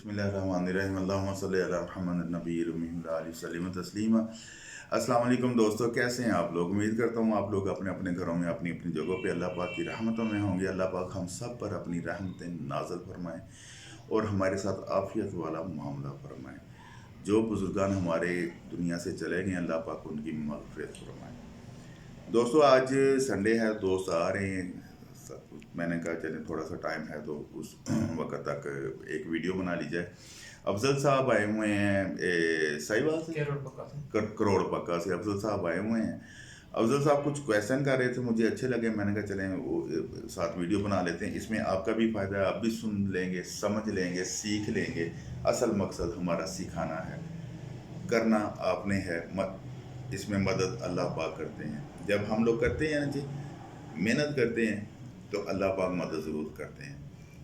बिस्मिल्लाहिर्रहमानिर्रहीम अल्लाहुम्मा सल्लि अला मुहम्मद नबील उम्मी व आलिहि वसल्लम तस्लीमा। अस्सलाम वालेकुम दोस्तों, कैसे हैं आप लोग। उम्मीद करता हूँ आप लोग अपने अपने घरों में अपनी अपनी जगहों पे अल्लाह पाक की रहमतों में होंगे। अल्लाह पाक हम सब पर अपनी रहमतें नाज़िल फरमाएँ और हमारे साथ आफियत वाला मामला फरमाएँ। जो बुज़ुर्गान हमारे दुनिया से चले गए अल्लाह पाक उनकी मग़फ़िरत फरमाएँ। दोस्तों आज संडे है, दोस्त आ रहे हैं। मैंने कहा चले थोड़ा सा टाइम है तो उस वक्त तक एक वीडियो बना ली जाए। अफजल साहब आए हुए हैं साहिवाल से, करोड़ पक्का से अफजल साहब आए हुए हैं। अफजल साहब कुछ क्वेश्चन कर रहे थे, मुझे अच्छे लगे। मैंने कहा चलें वो साथ वीडियो बना लेते हैं, इसमें आपका भी फ़ायदा है, आप भी सुन लेंगे, समझ लेंगे, सीख लेंगे। असल मकसद हमारा सिखाना है, करना आपने है, इसमें मदद अल्लाह पाक करते हैं। जब हम लोग करते हैं ना जी, मेहनत करते हैं तो अल्लाह पाक मदद ज़रूर करते हैं।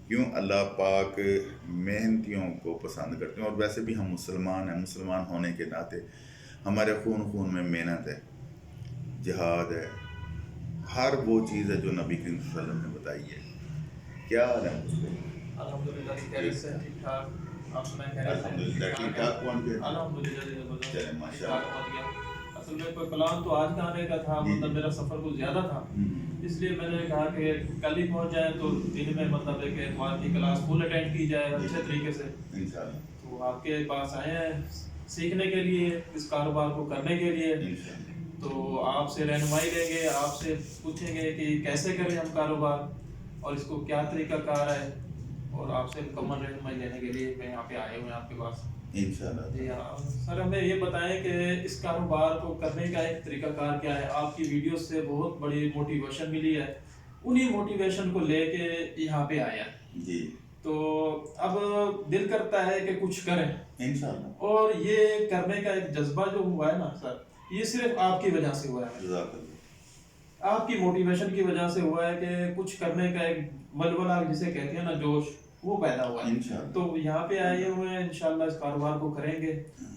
क्यों? अल्लाह पाक मेहनतियों को पसंद करते हैं। और वैसे भी हम मुसलमान हैं, मुसलमान होने के नाते हमारे खून में मेहनत है, जिहाद है, हर वो चीज़ है जो नबी करीम सल्लल्लाहु अलैहि वसल्लम ने बताई है। क्या हाल है? अल्हम्दुलिल्लाह खैरियत से ठीक ठाक। आप सुनाएं खैरियत से? अल्हम्दुलिल्लाह ठीक ठाक। कौन के? अल्हम्दुलिल्लाह चले माशाल्लाह। असल में कोई प्लान तो आज का आने का था, मतलब मेरा सफ़र कुछ ज़्यादा था, इसलिए मैंने कहा कि कल ही पहुंच जाए तो दिन में मतलब एक एतवार की क्लास फुल अटेंड की जाए अच्छे तरीके से। इंशाल्लाह। तो आपके पास आए हैं सीखने के लिए, इस कारोबार को करने के लिए। तो आपसे रहनुमाई लेंगे, आपसे पूछेंगे कि कैसे करें हम कारोबार और इसको क्या तरीका कार है, और आपसे मुकम्मल रहनुमाई लेने के लिए मैं यहाँ पे आए हुए हैं आपके पास। इंशाल्लाह। जी हाँ सर, हमें ये बताएं कि इस कारोबार को करने का एक तरीका कार क्या है। आपकी वीडियो से बहुत बड़ी मोटिवेशन मिली है, उन्हीं मोटिवेशन को लेके यहाँ पे आया जी। तो अब दिल करता है कि कुछ करें इंशाल्लाह। और ये करने का एक जज्बा जो हुआ है ना सर, ये सिर्फ आपकी वजह से हुआ है, आपकी मोटिवेशन की वजह से हुआ है कि कुछ करने का एक वलवला जिसे कहते हैं ना, जोश, वो पैदा हुआ है। तो यहाँ पे आए हुए हैं, इंशाल्लाह इस कारोबार को करेंगे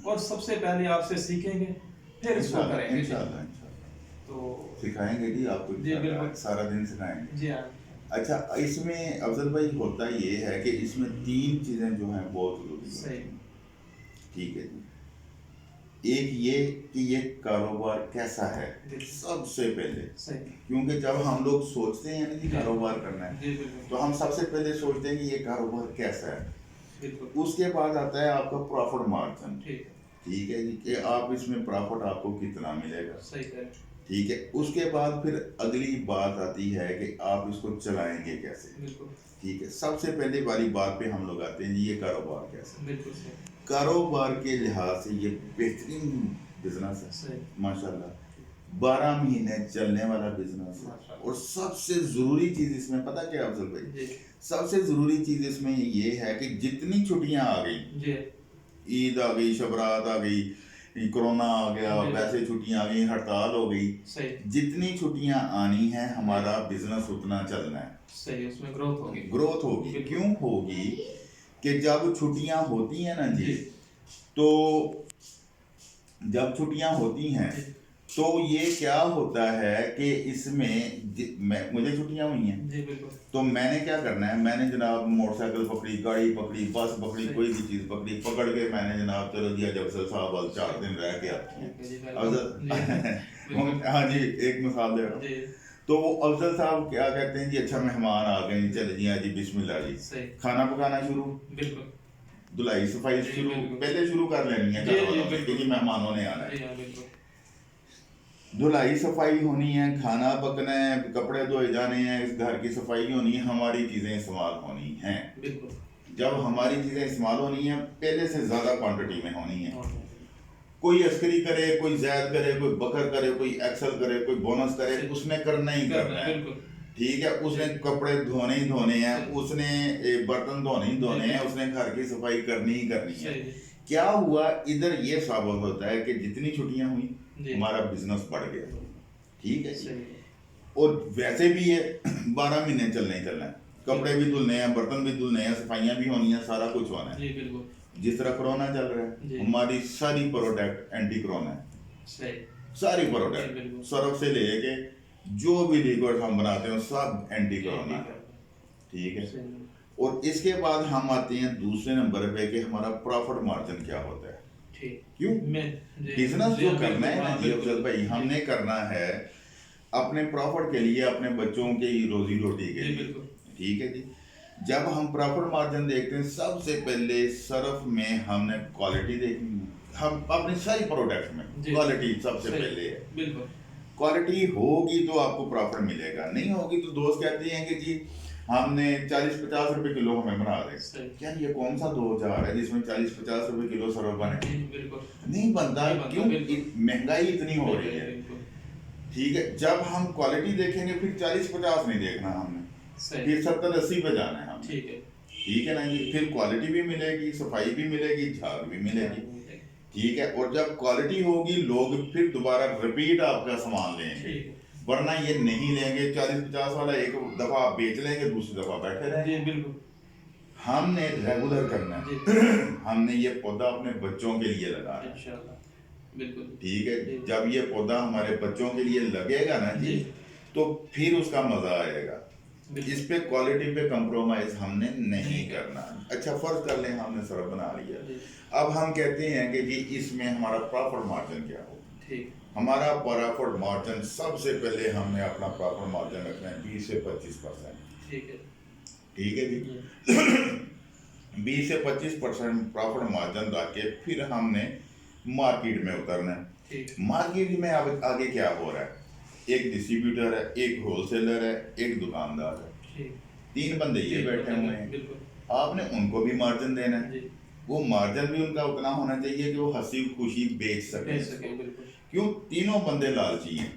और सबसे पहले आपसे सीखेंगे, फिर इसको करेंगे इंशाल्लाह। तो सिखाएंगे जी आपको, जी बिल्कुल, सारा दिन सिखाएंगे। जी हाँ। अच्छा, इसमें अफजल भाई होता ये है कि इसमें 3 चीज़ें जो हैं बहुत ज़रूरी सही, ठीक है जी। एक ये कि ये कारोबार कैसा है सबसे पहले, क्योंकि जब हम लोग सोचते हैं ना कि कारोबार करना है तो हम सबसे पहले सोचते हैं कि ये कारोबार कैसा है। उसके बाद आता है आपका प्रॉफिट मार्जिन, ठीक है जी, कि आप इसमें प्रॉफिट आपको कितना मिलेगा, ठीक है। उसके बाद फिर अगली बात आती है कि आप इसको चलाएंगे कैसे, ठीक है। सबसे पहले वाली बात पे हम लोग आते हैं जी, ये कारोबार कैसा। कारोबार के लिहाज से ये बेहतरीन बिजनेस है माशाल्लाह, 12 महीने चलने वाला बिजनेस है। और सबसे ज़रूरी चीज़ इसमें पता क्या अफजल भाई, सबसे ज़रूरी चीज़ इसमें ये है कि जितनी छुट्टियां आ गई, ईद आ गई, शबरात आ गई, कोरोना आ गया, वैसे छुट्टियां आ गई, हड़ताल हो गई, जितनी छुट्टियां आनी है हमारा बिजनेस उतना चलना है। सही, उसमें ग्रोथ होगी। ग्रोथ होगी, क्यों होगी कि जब छुट्टियां होती हैं ना जी, तो जब छुट्टियां होती हैं तो ये क्या होता है कि इसमें मुझे छुट्टियां हुई हैं तो मैंने क्या करना है, मैंने जनाब मोटरसाइकिल पकड़ी, गाड़ी पकड़ी, बस पकड़ी, कोई भी चीज़ पकड़ी, पकड़ के मैंने जनाब चलो जी अफजल साहब वाल 4 दिन रह के आते हैं अफजल। हाँ जी, एक मिसाल दे रहा हूँ। तो वो अफजल साहब क्या कहते हैं जी, अच्छा मेहमान आ गए, चले जी जी बिस्मिल्लाह जी, खाना पकाना शुरू, धुलाई सफाई शुरू, पहले शुरू कर लेनी है क्योंकि मेहमानों ने आना है। धुलाई सफाई होनी है, खाना पकना है, कपड़े धोए जाने हैं, इस घर की सफाई होनी है, हमारी चीज़ें इस्तेमाल होनी हैं। जब हमारी चीज़ें इस्तेमाल होनी है पहले से ज़्यादा क्वांटिटी में होनी है। कोई अस्करी करे, कोई जैद करे, कोई बकर करे, कोई एक्सल करे, कोई बोनस करे, उसने करना ही करना है, ठीक है। उसने कपड़े धोने ही धोने हैं, उसने बर्तन धोने ही धोने हैं, उसने घर की सफाई करनी ही करनी है। क्या हुआ इधर ये साबित होता है कि जितनी छुट्टियां हुई हमारा बिजनेस बढ़ गया, ठीक है। और वैसे भी ये 12 महीने चलने ही चलना है, कपड़े भी धुलने हैं, बर्तन भी धुलने हैं, सफाइयाँ भी होनी है, सारा कुछ होना है। जिस तरह कोरोना चल रहा है, हमारी सारी प्रोडक्ट एंटी कोरोना है, सारी प्रोडक्ट सर्फ से लेके जो भी लिक्विड हम बनाते हैं सब एंटी कोरोना, ठीक है। और इसके बाद हम आते हैं दूसरे नंबर पे कि हमारा प्रॉफिट मार्जिन क्या होता है। क्यों बिजनेस जो करना है ना जी अफजल भाई, हमने करना है अपने प्रॉफिट के लिए, अपने बच्चों के रोजी रोटी के लिए, ठीक है जी। जब हम प्रॉफिट मार्जिन देखते हैं, सबसे पहले सर्फ में हमने क्वालिटी देखनी है। हम अपने सारी प्रोडक्ट में क्वालिटी सबसे पहले है। क्वालिटी होगी तो आपको प्रॉफिट मिलेगा, नहीं होगी तो दोस्त कहते हैं कि जी हमने 40-50 रुपए किलो हमें बना दे। क्या ये कौन सा 2000 है जिसमें 40-50 रुपए किलो सर्फ बने? नहीं बनता। क्यों? महंगाई इतनी हो रही है, ठीक है। जब हम क्वालिटी देखेंगे फिर 40-50 नहीं देखना हमने, फिर 70-80 पे जाना है हम, ठीक है ना जी। फिर क्वालिटी भी मिलेगी, सफाई भी मिलेगी, झाग भी मिलेगी, ठीक है। और जब क्वालिटी होगी लोग फिर दोबारा रिपीट आपका सामान लेंगे, वरना ये नहीं लेंगे। 40-50 वाला एक दफा आप बेच लेंगे, दूसरी दफा बैठे रहेंगे। हमने रेगुलर करना है। हमने ये पौधा अपने बच्चों के लिए लगाना है, ठीक है। जब ये पौधा हमारे बच्चों के लिए लगेगा ना जी, तो फिर उसका मजा आएगा। इस पे क्वालिटी पे कंप्रोमाइज हमने नहीं करना। अच्छा फर्ज कर लें हमने सर्फ बना लिया, अब हम कहते हैं कि जी इसमें हमारा प्रॉफिट मार्जिन क्या होगा। हमारा प्रॉफिट मार्जिन सबसे पहले हमने अपना प्रॉफिट मार्जिन रखना है 20 से 25%, ठीक है जी। 20 से 25% प्रॉफिट मार्जिन रखे फिर हमने मार्केट में उतरना है। मार्केट में अब आगे क्या हो रहा है, एक डिस्ट्रीब्यूटर है, एक होलसेलर है, एक दुकानदार है, 3 बंदे ये बैठे हुए हैं। आपने उनको भी मार्जिन देना है, वो मार्जिन भी उनका उतना होना चाहिए कि वो हंसी खुशी बेच सके। क्यों? तीनों बंदे लालची हैं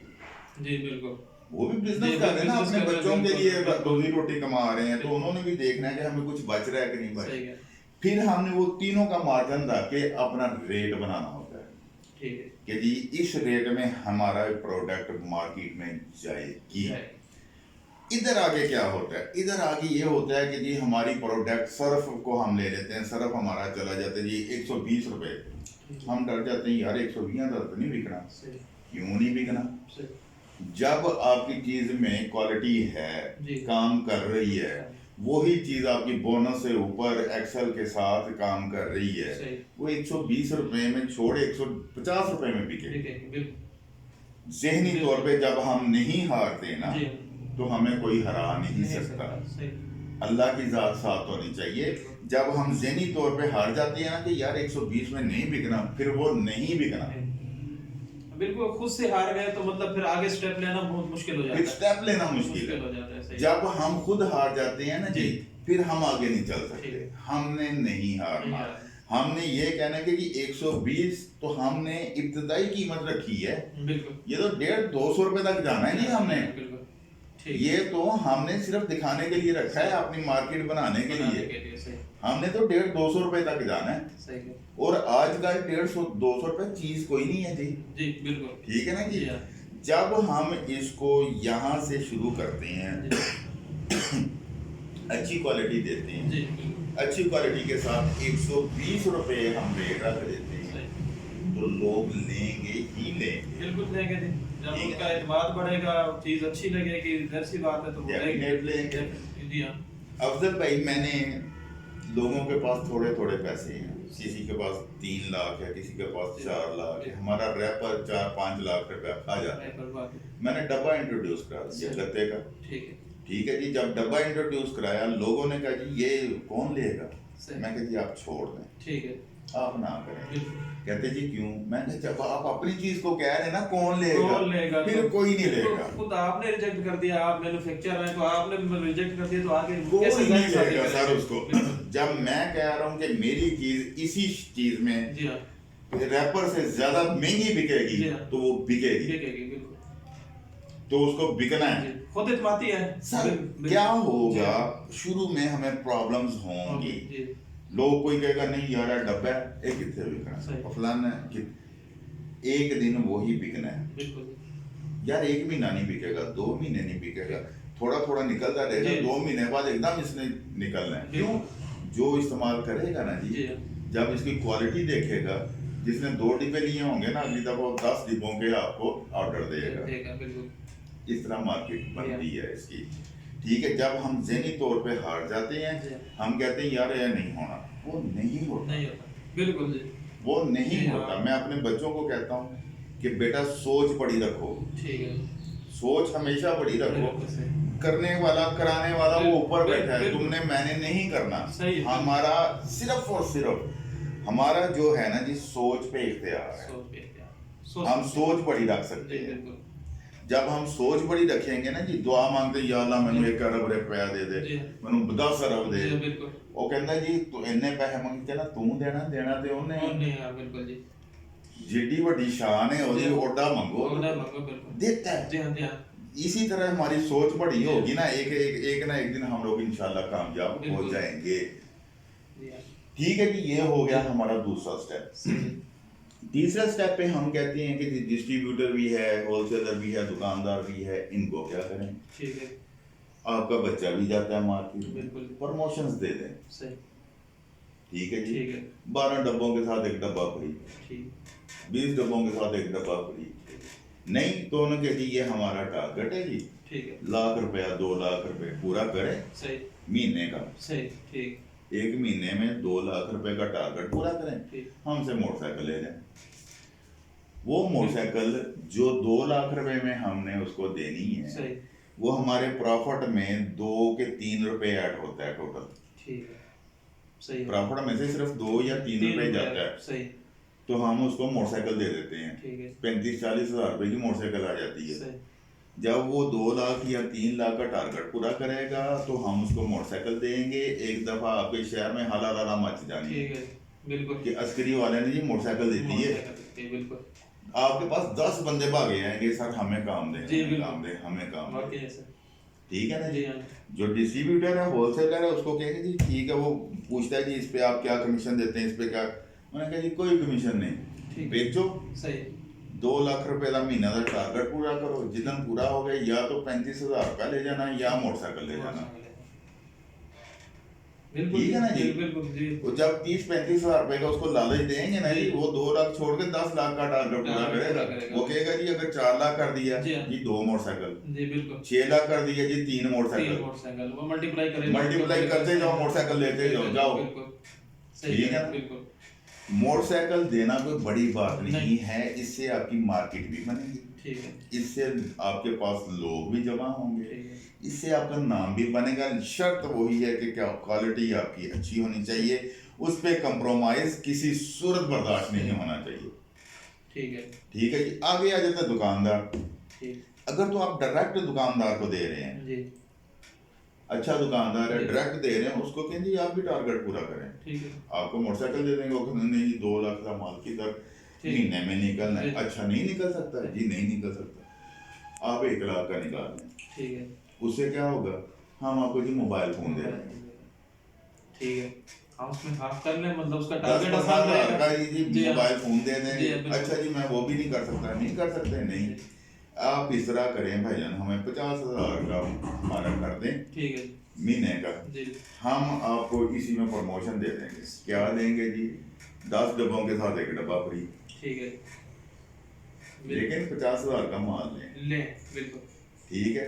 जी, बिल्कुल। वो भी बिजनेस कर रहे हैं ना, अपने बच्चों के लिए रोजी रोटी कमा रहे हैं, तो उन्होंने भी देखना है कि हमें कुछ बच रहा है कि नहीं बच रहा है। फिर हमने वो तीनों का मार्जिन रख के अपना रेट बनाना होता है कि जी इस रेट में हमारा प्रोडक्ट मार्केट में जाएगी। इधर आगे क्या होता है, इधर आगे ये होता है कि जी हमारी प्रोडक्ट सर्फ को हम ले लेते हैं, सर्फ हमारा चला जाता है जी 120 रुपए। हम डर जाते हैं यार 120 तो नहीं बिकना। क्यों नहीं बिकना? जब आपकी चीज में क्वालिटी है, काम कर रही है, वही चीज आपकी बोनस से ऊपर एक्सेल के साथ काम कर रही है, वो 120 रुपए में छोड़ 150 रुपए में बिके। ज़हनी तौर पे जब हम नहीं हारते ना, तो हमें कोई हरा नहीं सकता। अल्लाह की जात साथ होनी चाहिए। जब हम ज़हनी तौर पे हार जाते हैं ना कि यार 120 में नहीं बिकना, फिर वो नहीं बिकना, बिल्कुल खुद से हार गए तो मतलब फिर आगे स्टेप लेना बहुत मुश्किल हो जाता है। स्टेप लेना मुश्किल हो जाता है। जब हम खुद हार जाते हैं ना जी, फिर हम आगे नहीं चल सकते। हमने नहीं हारना, हमने ये कहना है कि जी 120 तो हमने इब्तदाई कीमत रखी है, ये तो 150-200 रुपए तक जाना है। नहीं हमने ये तो हमने सिर्फ दिखाने के लिए रखा है, अपनी मार्केट बनाने के लिए। हमने तो 150-200 रुपए तक जाना है। और आजकल 150-200 रुपए चीज कोई नहीं है जी, बिल्कुल ठीक है ना जी। जब हम इसको यहाँ से शुरू करते हैं, अच्छी क्वालिटी देते हैं, अच्छी क्वालिटी के साथ 120 रुपए हम रेट रख देते हैं, तो लोग लेंगे ही लेंगे, बिल्कुल लेंगे। जब उनका एतमाद बढ़ेगा, चीज अच्छी लगेगी, जाहिर सी बात है तो लेंगे। अफजल भाई, मैंने लोगों के पास थोड़े थोड़े पैसे हैं, किसी के पास 3 लाख है, किसी के पास 4 लाख है, हमारा रैपर 4-5 लाख रुपया खा जाता है। मैंने डब्बा इंट्रोड्यूस करा दिया गत्ते का, ठीक है जी। जब डब्बा इंट्रोड्यूस कराया, लोगों ने कहा जी ये कौन लेगा? मैं कहा जी आप छोड़ दें, ठीक है, आप ना करें। कहते जी क्यों? मैंने जब आप अपनी चीज को कह रहे हैं ना कौन लेगा, फिर कोई नहीं लेगा। खुद आपने रिजेक्ट कर दिया, आप मैन्युफैक्चरर हैं तो आपने रिजेक्ट कर दिया, तो आगे कोई नहीं लेगा सर उसको। जब मैं कह रहा हूँ कि मेरी चीज इसी चीज में रैपर से ज्यादा महंगी बिकेगी, तो वो बिकेगी, तो उसको बिकना है, खुद इत्मादी है सर। क्या होगा, शुरू में हमें प्रॉब्लम्स होंगी, लोग कोई कहेगा नहीं यार डब्बा है एक कितने बिकना, फलाना एक दिन वही बिकना है यार, 1 महीना नहीं बिकेगा, 2 महीने नहीं बिकेगा, थोड़ा थोड़ा निकलता रहेगा, 2 महीने बाद एकदम इसने निकलना है। क्यों? जो इस्तेमाल करेगा ना जी, जब इसकी क्वालिटी देखेगा, जिसने 2 डिब्बे लिए होंगे ना, अगली दफा 10 डिब्बों के आपको ऑर्डर देगा। इस तरह मार्केट बनती है इसकी, ठीक है, जब हम ज़हनी तौर पे हार जाते हैं, हम कहते हैं यार ये नहीं होना, वो नहीं होता, बिल्कुल जी, वो नहीं होता। मैं अपने बच्चों को कहता हूँ कि बेटा सोच बड़ी रखो, ठीक है, सोच हमेशा बड़ी रखो, करने वाला कराने वाला वो ऊपर बैठा है, तुमने मैंने नहीं करना। हमारा सिर्फ और सिर्फ हमारा जो है ना जी सोच पे इख्तियार है, हम सोच बड़ी रख सकते हैं। जब हम सोच बड़ी रखेंगे ना जी, दुआ मांगते या अल्लाह मैनू 1 अरब रुपया दे दे, मैनू 10 अरब दे, वो कहता जी तू इन्ने पैसे मंगते ना तू देना, देना ते ओने, जिड्डी वड्डी शान है ओदी ओडा मंगो, देता है। इसी तरह हमारी सोच बड़ी होगी ना, एक ना एक दिन हम लोग इंशाल्लाह कामयाब हो जाएंगे। ठीक है जी, ये हो गया हमारा दूसरा स्टेप। तीसरा स्टेप पे हम कहते हैं कि डिस्ट्रीब्यूटर भी है, होलसेलर भी है, दुकानदार भी है, इनको क्या करें? ठीक है, आपका बच्चा भी जाता है मार्केट में, प्रमोशंस दे दें। सही, ठीक है जी, 12 डब्बों के साथ 1 डब्बा फ्री, 20 डब्बों के साथ 1 डब्बा फ्री। नहीं तो उन्होंने जी ये हमारा टारगेट है जी, ठीक है, 1 लाख रुपया 2 लाख रुपए पूरा करें, सही, महीने का, सही, ठीक, 1 महीने में 2 लाख रुपए का टारगेट पूरा करें, हमसे मोटरसाइकिल ले जाएं। वो मोटरसाइकिल जो 2 लाख रुपए में हमने उसको देनी है, वो हमारे प्रॉफिट में 2 के 3 रुपए ऐड होता है टोटल। ठीक है, सही, प्रॉफिट में से सिर्फ 2 या 3 रुपए जाता है, सही, तो हम उसको मोटरसाइकिल दे देते हैं। ठीक है, 35-40 हज़ार रुपए की मोटरसाइकिल आ जाती है। जब वो 2 लाख या 3 लाख का टारगेट पूरा करेगा तो हम उसको मोटरसाइकिल देंगे। एक दफा आपके शहर में हाला मच जानी है, बिल्कुल, कि अस्करी वाले ने जी मोटरसाइकिल देती है, बिल्कुल, आपके पास 10 बंदे भागे आएंगे, सर हमें काम दें, हमें काम दें। ठीक है ना जी। जो डिस्ट्रीब्यूटर है, होलसेलर है, उसको कहेंगे जी ठीक है, वो पूछता है जी इस पे आप क्या कमीशन देते हैं, इस पे क्या, मैंने कहा जी कोई कमीशन नहीं, बेचो, सही, 2 लाख रुपए का महीना का टारगेट पूरा करो, जितना पूरा हो गया या तो 35,000 रुपया ले जाना या मोटरसाइकिल ले जाना। ठीक है ना जी, बिल्कुल जी। वो जब 30-35 हज़ार रुपए का उसको लालच देंगे ना जी, वो 2 लाख छोड़ के 10 लाख का टारगेट पूरा करेगा। वो कहेगा जी अगर 4 लाख कर दिया जी 2 मोटरसाइकिल, जी बिल्कुल, 6 लाख कर दिया जी 3 मोटरसाइकिल, वो मल्टीप्लाई करते जाओ, मोटरसाइकिल लेते जाओ। ठीक है, बिल्कुल। मोटरसाइकिल देना कोई बड़ी बात नहीं है, इससे आपकी मार्केट भी बनेगी, ठीक है, इससे आपके पास लोग भी जमा होंगे, इससे आपका नाम भी बनेगा। शर्त वही है कि क्या क्वालिटी आपकी अच्छी होनी चाहिए, उस पे कंप्रोमाइज किसी सूरत बर्दाश्त नहीं होना चाहिए। ठीक है, ठीक है जी। आगे आ जाता है दुकानदार। अगर तो आप डायरेक्ट दुकानदार को दे रहे हैं जी, अच्छा दुकानदार है, डायरेक्ट दे रहे हैं, उसको कहें जी आप भी टारगेट पूरा करें, ठीक है, आपको मोटरसाइकिल दे देंगे, वो कहते नहीं जी 2 लाख का माल की दर महीने में निकलना है। अच्छा नहीं निकल सकता जी, नहीं निकल सकता, आप 1 लाख का निकाल लें, ठीक है, उससे क्या होगा, हम आपको जी मोबाइल फोन दे रहे हैं, ठीक है, हम उसमें हाफ कर लें, मतलब उसका टारगेट आसान रहेगा जी, मोबाइल फोन दे देंगे। अच्छा जी मैं वो भी नहीं कर सकता, नहीं कर सकते, नहीं, आप इस तरह करें भाईजान, हमें 50,000 का हमारा कर दें, ठीक है, महीने का, हम आपको इसी में प्रमोशन दे देंगे। क्या देंगे जी, 10 डब्बों के साथ 1 डब्बा फ्री, ठीक है, लेकिन 50,000 का माल लें, बिल्कुल, ठीक है,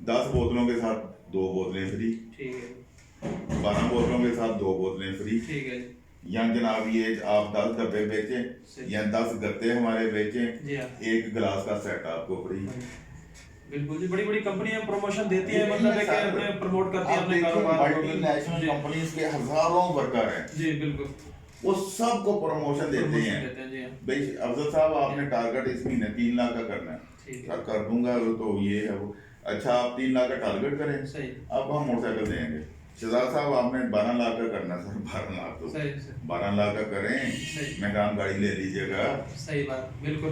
10 बोतलों के साथ 2 बोतलें फ्री, ठीक है, 12 बोतलों के साथ 2 बोतलें फ्री, ठीक है, या जनाब ये आप 10 डब्बे बेचें या 10 गत्ते हमारे बेचें, 1 गिलास का सेट आपको फ्री। बिल्कुल जी, बड़ी कंपनियां प्रमोशन देती हैं, मतलब है कि अपने प्रमोट करती हैं अपने कारोबार को। मल्टीनेशनल कंपनीज के हजारों वर्कर हैं जी, बिल्कुल, वो सबको प्रमोशन देते हैं भाई अफजल साहब आपने टारगेट इस महीने 3 लाख का करना है, कर दूंगा, तो ये है वो, अच्छा आप 3 लाख का टारगेट करें, अब हम मोटरसाइकिल देंगे। शहजाद साहब आपने 12 लाख का करना, सर 12 लाख तो 12 लाख का करें, मैदान गाड़ी ले लीजिएगा, सही बात, बिल्कुल,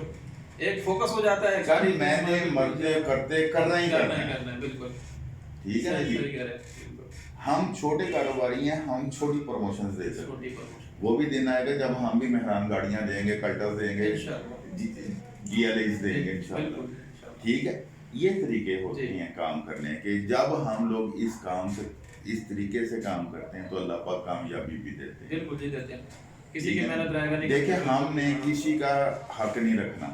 एक फोकस हो जाता है, गाड़ी मैंने मरते करते करना ही करना है, बिल्कुल, ठीक है जी। हम छोटे कारोबारी हैं, हम छोटी प्रमोशन दे सकते हैं, वो भी दिन आएगा जब हम भी मेहरान गाड़ियां देंगे, कल्टर देंगे, GLX देंगे इंशाल्लाह, ठीक है। ये तरीके होते हैं काम करने के, जब हम लोग इस काम से इस तरीके से काम करते हैं तो अल्लाह पाक कामयाबी भी देते हैं, बिल्कुल जी देते हैं, किसी की मेहनत रहेगा नहीं। देखिए हमने किसी का हक नहीं रखना,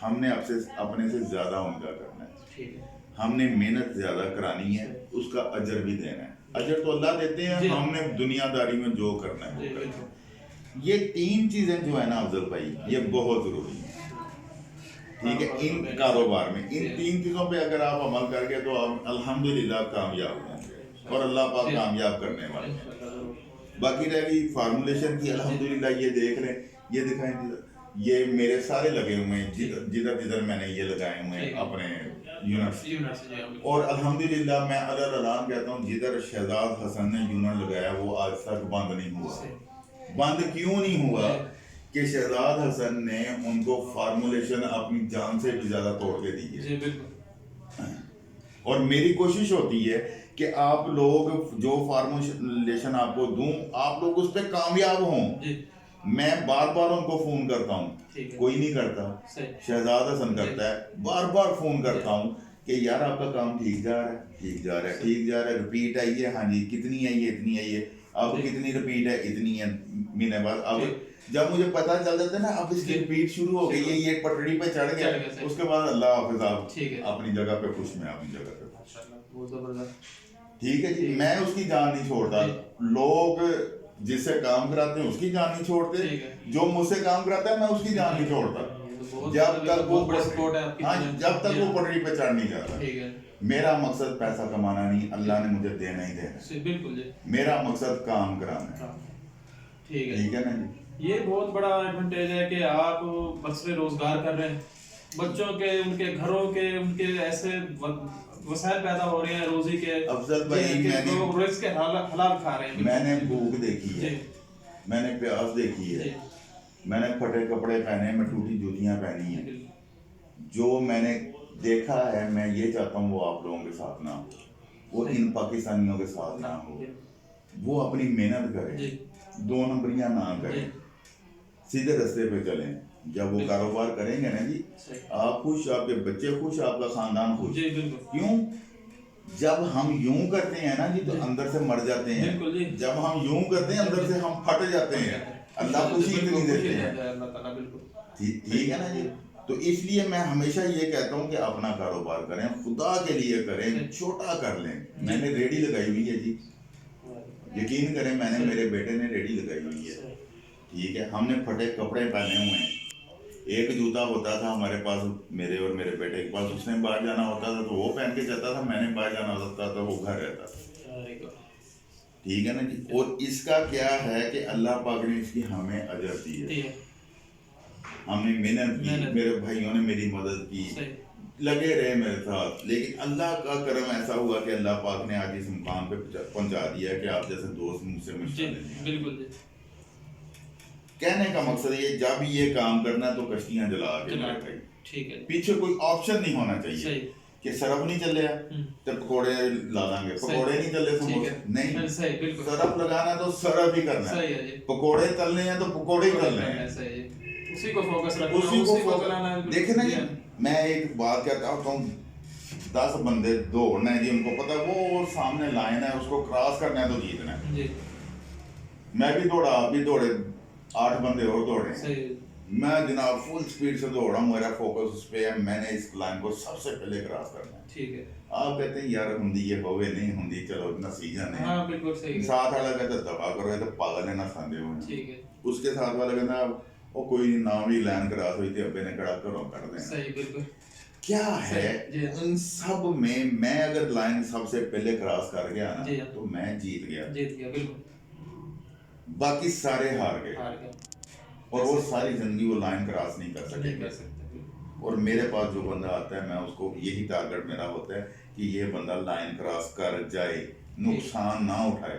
हमने अपने से ज्यादा उनका करना है, हमने मेहनत ज्यादा करानी है, उसका अजर भी देना है। अजर तो अल्लाह देते हैं, हमने दुनियादारी में जो करना है वो करना है। ये 3 चीजें जो है ना अफजल भाई, ये बहुत जरूरी है, ठीक है। इन कारोबार में इन 3 चीजों पे अगर आप अमल कर गए तो आप अल्हम्दुलिल्लाह कामयाब होंगे और अल्लाह पाक कामयाब करने वाले हैं। बाकी रहेगी फार्मूलेशन की, अल्हम्दुलिल्लाह ये देख लें, ये दिखाएं, ये मेरे सारे लगे हुए हैं जिधर जिधर मैंने ये लगाए हुए हैं अपने यूनिट्स। और अल्हम्दुलिल्लाह मैं अल्लाह कहता हूँ, जिधर शहजाद हसन ने यूनिट लगाया वो आज तक बंद नहीं हुआ। बंद क्यों नहीं हुआ कि शहजाद हसन ने उनको फार्मूलेशन अपनी जान से भी ज्यादा तोड़ के दी है। और मेरी कोशिश होती है कि आप लोग जो फार्मूलेशन आपको दूं, आप लोग उस पर कामयाब हों। मैं बार बार उनको फोन करता हूँ, कोई नहीं करता, शहजाद हसन करता है, बार बार फोन करता हूँ कि यार आपका काम ठीक जा रहा है, ठीक जा रहा है, ठीक जा रहा है, रिपीट आई है, हाँ जी कितनी आई है, इतनी आई है, अब कितनी रिपीट है, इतनी है महीने बाद। अब जब मुझे पता चल जाता है ना अब इसकी रिपीट शुरू हो गई है, ये पटड़ी पे चढ़ गया, उसके बाद अल्लाह हाफिज आप अपनी जगह पे खुश, मैं अपनी जगह पे, ठीक है जी। मैं उसकी जान नहीं छोड़ता, लोग जिससे काम कराते हैं उसकी जान नहीं छोड़ते, जो मुझसे काम कराता है मैं उसकी जान नहीं छोड़ता, जब तक वो पटड़ी पे चढ़ नहीं जाता। मेरा मकसद पैसा कमाना नहीं, अल्लाह ने मुझे देना ही देना, बिल्कुल मेरा मकसद काम कराना है, ठीक है ना जी। ये बहुत बड़ा एडवांटेज है कि आप बसरे रोजगार कर रहे हैं, बच्चों के, उनके घरों के, उनके ऐसे वसाइल पैदा हो रहे हैं रोजी के। अफजल भाई मैंने रिस्क के हलाल खा रहे हैं, मैंने भूख देखी है, मैंने प्यास देखी है, मैंने फटे कपड़े पहने, मैं टूटी जूतियां पहनी है। जो मैंने देखा है मैं ये चाहता हूँ वो आप लोगों के साथ ना हो, वो इन पाकिस्तानियों के साथ ना हो। वो अपनी मेहनत करें, 2 नंबरियां ना करें, सीधे रास्ते पे चलें। जब वो कारोबार करेंगे ना जी, आप खुश, आपके बच्चे खुश, आपका खानदान खुश। क्यों? जब हम यूं करते हैं ना जी तो अंदर से मर जाते हैं, जब हम यूं करते हैं अंदर से हम फट जाते हैं, अल्लाह खुशी इतनी देते हैं, ठीक है ना जी। तो इसलिए मैं हमेशा ये कहता हूँ कि अपना कारोबार करें, खुदा के लिए करें, छोटा कर लें। मैंने रेडी लगाई हुई है जी, यकीन करें, मैंने, मेरे बेटे ने रेडी लगाई हुई है, ठीक है। हमने फटे कपड़े पहने हुए हैं, एक जूता होता था हमारे पास, मेरे और मेरे बेटे के पास, उसने बाहर जाना होता था तो वो पहन के जाता था, मैंने बाहर जाना होता था वो घर रहता था, ठीक है ना जी। और इसका क्या है कि अल्लाह पाक ने इसकी हमें अजर दी है, हमने मेहनत की, मेरे भाइयों ने मेरी मदद की, लगे रहे मेरे साथ, लेकिन अल्लाह का करम ऐसा हुआ कि अल्लाह पाक ने आज इस मुकाम पे पहुंचा दिया कि आप जैसे दोस्त मुझसे मिलते। बिल्कुल। कहने का मकसद ये, जब ये काम करना तो कश्तियां जला के भाई, ठीक है, पीछे कोई ऑप्शन नहीं होना चाहिए कि सरफ नहीं चले तो पकोड़े ला लांगे, पकोड़े नहीं चले समोसे नहीं, सरफ लगाना तो सरफ ही करना है, पकोड़े तलने हैं तो पकोड़े ही तलने हैं, उसी को फोकस रखना, उसी को चलाना है। देखे ना जी, मैं एक बात कहता हूँ, 10 बंदे दौड़ना है जी, उनको पता है वो सामने लाइन है, उसको क्रॉस करना है तो जीतना है। मैं भी दौड़ा, आप भी दौड़े, 8 बंदे और दौड़े, मैं जनाब फुल स्पीड से दौड़ा, मेरा फोकस उस पे है, मैंने इस लाइन को सबसे पहले क्रॉस करना है, ठीक है। आप कहते हैं यार हुंदी ये होवे नहीं हुंदी, चलो नसीजा नहीं, हाँ बिल्कुल सही। साथ वाला कहता दबा करो, ये तो पागल है ना खांदे हो, ठीक है। उसके साथ वाला कहता वो कोई नाम ही लाइन क्रॉस हुई थी, अब्बे ने कड़ा करो कर दें, सही बिल्कुल। क्या है उन सब में, मैं अगर लाइन सबसे पहले क्रॉस कर गया ना तो मैं जीत गया बिल्कुल, बाकी सारे हार गए और वो सारी जिंदगी वो लाइन क्रॉस नहीं कर सकेंगे। और मेरे पास जो बंदा आता है, मैं उसको यही टारगेट मेरा होता है कि ये बंदा लाइन क्रॉस कर जाए, नुकसान ना उठाए।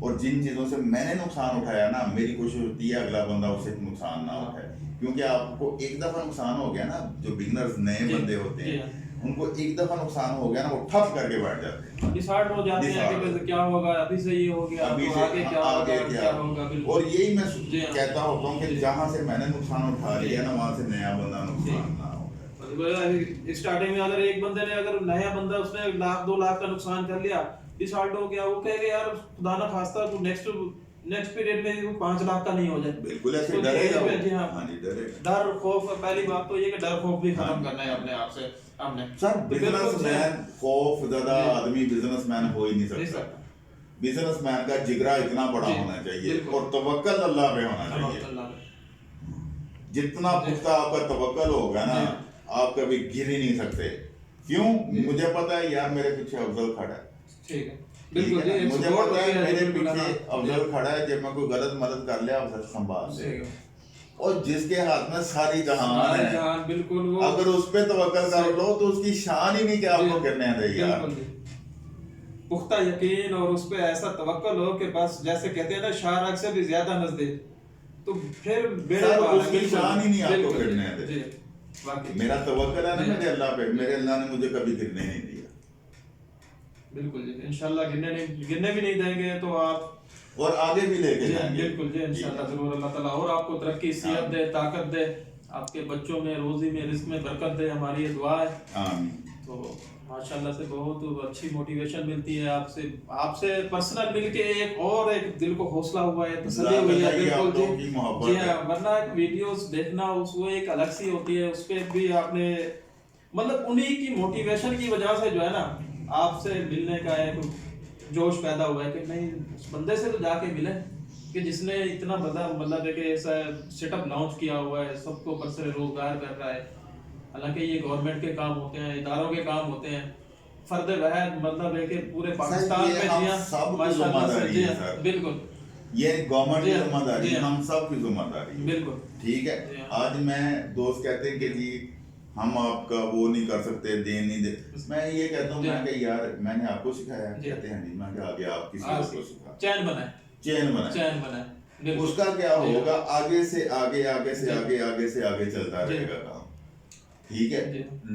और जिन चीज़ों से मैंने नुकसान उठाया ना, मेरी कोशिश होती है अगला बंदा उससे नुकसान ना उठाए, क्योंकि आपको एक दफ़ा नुकसान हो गया ना, जो बिगनर्स नए बंदे होते हैं उनको एक दफा नुकसान हो गया ना, वो ठप करके बैठ जाते हैं, डिसहार्ट हो जाते हैं कि क्या होगा, अभी से ये हो गया, अभी आगे क्या होगा। और यही मैं कहता होता हूँ कि जहाँ से मैंने नुकसान उठा लिया ना, वहाँ से नया बंदा नुकसान ना हो। स्टार्टिंग में अगर एक बंदे ने, अगर नया बंदा उसने 1 लाख 2 लाख का नुकसान कर लिया, डिसहार्ट हो गया, वो कहेगा यार खुदा ना खास्ता तू नेक्स्ट पीरियड में 5 लाख का नहीं हो जाए, बिल्कुल ऐसे डरेगा। डर खौफ, पहली बात तो ये कि डर खौफ भी खत्म करना है अपने आप से। हमने सर बिजनेसमैन खौफ ज़्यादा आदमी बिजनेसमैन हो ही नहीं सकता। बिजनेसमैन का जिगरा इतना बड़ा होना चाहिए और तवक्कल अल्लाह पे होना चाहिए। जितना पुख्ता आपका तवक्कल होगा ना, आप कभी गिर ही नहीं सकते। क्यों? मुझे पता है यार मेरे पीछे अफजल खड़ा है, ठीक है, बिल्कुल जी, मुझे पता है मेरे पीछे अफजल खड़ा है, जब मैं कोई गलत मदद कर लिया अफजल संभाल लेगा। और जिसके हाथ में सारी जहान है, बिल्कुल वो अगर उस पे तवक्कल कर लो तो उसकी शान ही नहीं कि आपको गिरने देगा। पुख्ता यकीन और उस पे ऐसा तवक्कल हो कि बस जैसे कहते हैं ना शाहराग से भी ज्यादा नजदीक, तो फिर उसकी शान ही नहीं आपको गिरने दे। मेरा तवक्कल है ना मेरे अल्लाह पे, मेरे अल्लाह ने मुझे कभी गिरने नहीं दिया। बिल्कुल जी, इंशाल्लाह गिरने भी नहीं देंगे तो आप और आगे भी लेके जाएंगे। बिल्कुल जी, इंशाल्लाह जरूर। अल्लाह ताला और आपको तरक्की, सेहत दे, ताकत दे, आपके बच्चों में, रोजी में, रिस्क में बरकत दे, हमारी ये दुआ है। आमीन। तो माशाल्लाह से बहुत अच्छी मोटिवेशन मिलती है आपसे पर्सनल मिलके एक दिल को हौसला हुआ है, तसल्ली हुई है। बिल्कुल जी, वरना वीडियोस देखना वो एक अलग सी होती है, उस पे भी आपने मतलब उन्हीं की मोटिवेशन की वजह से जो है ना आपसे मिलने का एक जोश पैदा हुआ है कि नहीं उस बंदे से तो जाके मिले कि जिसने इतना बड़ा मतलब एक ऐसा सेटअप लॉन्च किया हुआ है, सबको ऊपर से रोजगार कर रहा है। हालांकि ये गवर्नमेंट के काम होते हैं, इदारों के काम होते हैं, फर्द वाहिद मतलब है कि पूरे पाकिस्तान में जिया बिल्कुल ये गवर्नमेंट की जिम्मेदारी है, हम सब की जिम्मेदारी है। बिल्कुल ठीक है। आज मैं दोस्त कहते हैं कि जी हम आपका वो नहीं कर सकते, दे नहीं दे, मैं ये कहता हूँ मैं कि यार मैंने आपको सिखाया, कहते हैं नहीं, मैं आगे आप किसी और को सिखा, चैन बनाए उसका क्या होगा, आगे से आगे आगे से आगे आगे से आगे चलता रहेगा काम। ठीक है।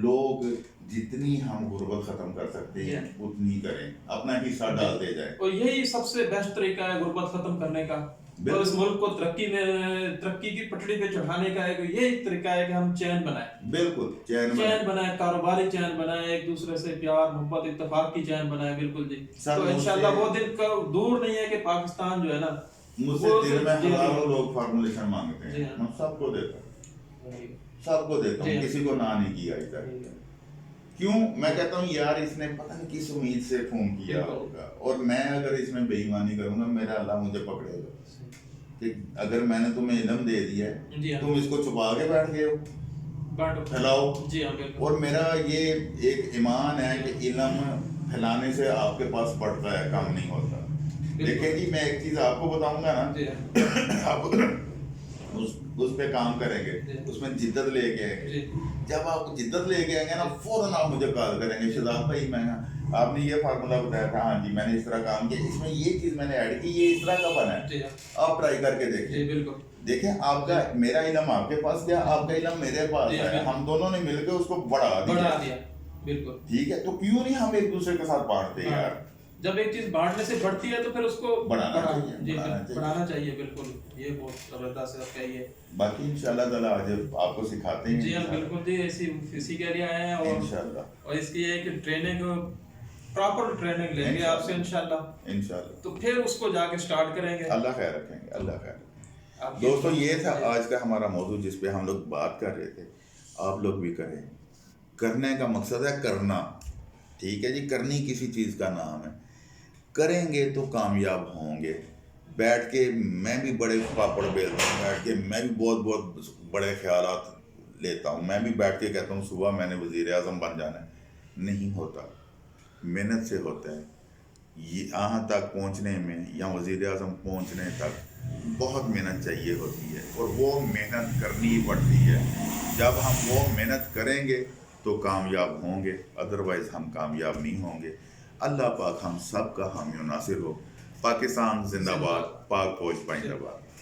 लोग जितनी हम गुर्बत खत्म कर सकते हैं उतनी करें, अपना हिस्सा डालते जाए, और यही सबसे बेस्ट तरीका है गुर्बत खत्म करने का और इस मुल्क को तरक्की की पटड़ी पे चढ़ाने का। यही तरीका है कि हम चैन बनाए। बिल्कुल चैन बनाए, कारोबारी चैन बनाए, एक दूसरे से प्यार मोहब्बत इत्तेफाक की चैन बनाए। बिल्कुल जी। तो इंशाल्लाह वो दिन दूर नहीं है कि पाकिस्तान जो है ना, मुझसे दिन में हजारों लोग फार्मूलेशन मांगते हैं, मैं सबको देता हूँ, किसी को ना नहीं किया इधर। क्यों? मैं कहता हूँ यार इसने पता नहीं किस उम्मीद से फोन किया होगा, और मैं अगर इसमें बेईमानी करूंगा मेरा अल्लाह मुझे पकड़ेगा। अगर मैंने तुम्हें इल्म दे दिया है, तुम इसको छुपा के बैठ गए हो, फैलाओ। और मेरा ये एक ईमान है कि इल्म फैलाने से आपके पास बढ़ता है, कम नहीं होता। देखिए जी मैं एक चीज आपको बताऊंगा ना, आप उस पे काम करेंगे, उसमें जिद्दत लेके आएंगे। जब आप जिद्दत लेके आएंगे ना, फौरन आप मुझे कॉल करेंगे, शहजाद भाई मैं आपने ये फार्मूला बताया था, हाँ जी मैंने इस तरह काम किया, इसमें ये चीज मैंने ऐड की, ये इस तरह का बना है, आप ट्राई करके देखिए। देखिए आपका मेरा इल्म आपके पास गया, आपका इल्म मेरे पास है, हम दोनों ने मिलकर उसको बढ़ा दिया। बिल्कुल ठीक है। तो क्यों नहीं हम एक दूसरे के साथ बांटते हैं यार? जब एक चीज बांटने से बढ़ती है तो फिर उसको बढ़ाना चाहिए। बिल्कुल ये बहुत जबरदस्त है ये। बाकी इंशाल्लाह ताला आज आपको सिखाते हैं। जी हम बिल्कुल जी इसी के लिए आए हैं, और इसकी एक ट्रेनिंग प्रॉपर ट्रेनिंग लेंगे आपसे इंशाल्लाह। तो फिर उसको जाके स्टार्ट करेंगे। अल्लाह खैर रखेंगे, अल्लाह खैर। दोस्तों ये था आज का हमारा मौजूद जिस पे हम लोग बात कर रहे थे। आप लोग भी करें, करने का मकसद है करना। ठीक है जी, करनी किसी चीज़ का नाम है, करेंगे तो कामयाब होंगे। बैठ के मैं भी बड़े पापड़ बेलता हूँ, बैठ के मैं भी बहुत बड़े ख्यालात लेता हूँ, मैं भी बैठ के कहता हूँ सुबह मैंने वज़ीर आज़म बन जाना है। नहीं होता, मेहनत से होता है। ये यहाँ तक पहुँचने में या वज़ीर आज़म पहुँचने तक बहुत मेहनत चाहिए होती है, और वो मेहनत करनी ही पड़ती है। जब हम वो मेहनत करेंगे तो कामयाब होंगे, अदरवाइज़ हम कामयाब नहीं होंगे। अल्लाह पाक हम सब का हामी और नासिर हो। पाकिस्तान जिंदाबाद, पाक फौज पाइंदाबाद।